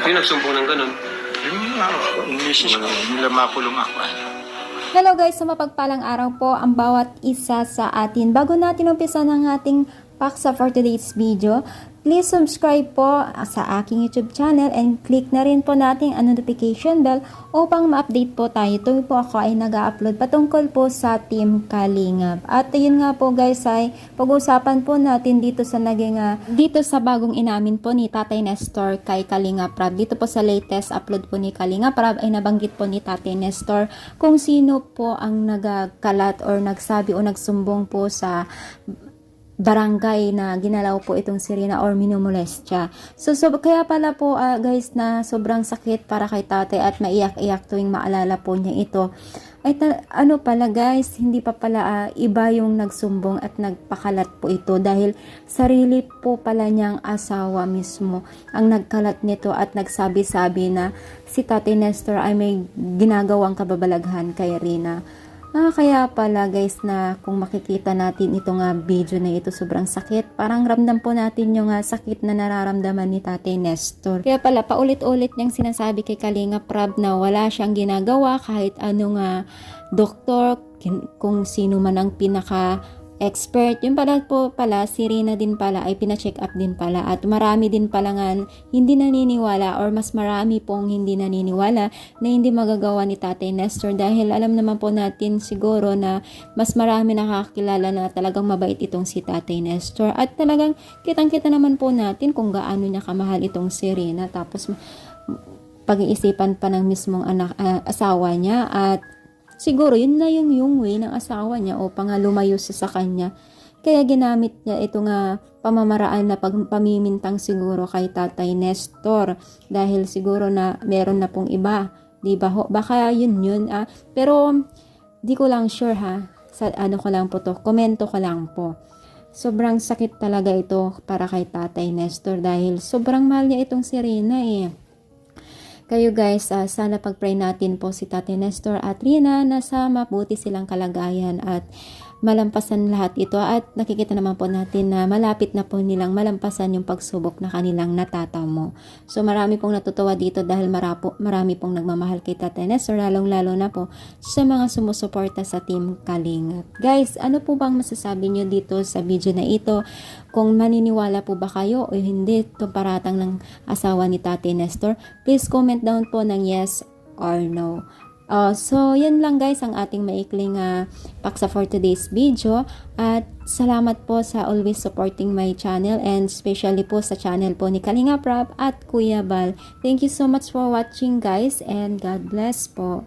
Yung nagsumbong ng ganun. Yung misis ko, nila makulong ako. Hello guys, sa mapagpalang araw po ang bawat isa sa atin. Bago natin umpisa ng ating paksa for today's video, please subscribe po sa aking YouTube channel and click na rin po natin ang notification bell upang ma-update po tayo. Tuwing po ako ay nag-upload patungkol po sa Team Kalingap. At yun nga po guys ay pag-usapan po natin dito sa dito sa bagong inamin po ni Tatay Nestor kay Kalingap Rab. Dito po sa latest upload po ni Kalingap Rab ay nabanggit po ni Tatay Nestor kung sino po ang nagkalat or nagsabi o nagsumbong po sa barangay na ginalaw po itong si Rina or minumolestya. So kaya pala po guys na sobrang sakit para kay tatay at maiyak-iyak tuwing maalala po niya ito. Ay ano pala guys, hindi pa pala iba yung nagsumbong at nagpakalat po ito dahil sarili po pala niyang asawa mismo ang nagkalat nito at nagsabi-sabi na si Tatay Nestor ay may ginagawang kababalaghan kay Rina. Kaya pala guys na kung makikita natin itong video na ito sobrang sakit. Parang ramdam po natin yung sakit na nararamdaman ni Tatay Nestor. Kaya pala paulit-ulit niyang sinasabi kay Kalingap Rab na wala siyang ginagawa kahit anong doktor, kung sino man ang pinaka-expert. Yung pala si Rina din pala ay pina-check up din pala at marami din pala nga hindi naniniwala or mas marami pong hindi naniniwala na hindi magagawa ni Tatay Nestor dahil alam naman po natin siguro na mas marami nakakilala na talagang mabait itong si Tatay Nestor at talagang kitang-kita naman po natin kung gaano niya kamahal itong si Rina tapos pag-iisipan pa ng mismong asawa niya at siguro yun na yung way ng asawa niya upang lumayo sa kanya. Kaya ginamit niya itong pamamaraan na pamimintang siguro kay Tatay Nestor dahil siguro na meron na pong iba, di ba? Baka yun pero di ko lang sure sa ko lang po to, komento ko lang po. Sobrang sakit talaga ito para kay Tatay Nestor dahil sobrang mahal niya itong si Rina Kayo guys, sana pag-pray natin po si Tatay Nestor at Rina na sa mabuti silang kalagayan at malampasan lahat ito at nakikita naman po natin na malapit na po nilang malampasan yung pagsubok na kanilang natatamo. So marami pong natutuwa dito dahil marami pong nagmamahal kay Tatay Nestor lalong-lalo na po sa mga sumusuporta sa Team Kalingap. Guys, ano po bang masasabi nyo dito sa video na ito? Kung maniniwala po ba kayo o hindi itong paratang ng asawa ni Tatay Nestor? Please comment down po ng yes or no. So, yan lang guys ang ating maikling paksa for today's video. At salamat po sa always supporting my channel and especially po sa channel po ni Kalingap Rab at Kuya Bal. Thank you so much for watching guys and God bless po.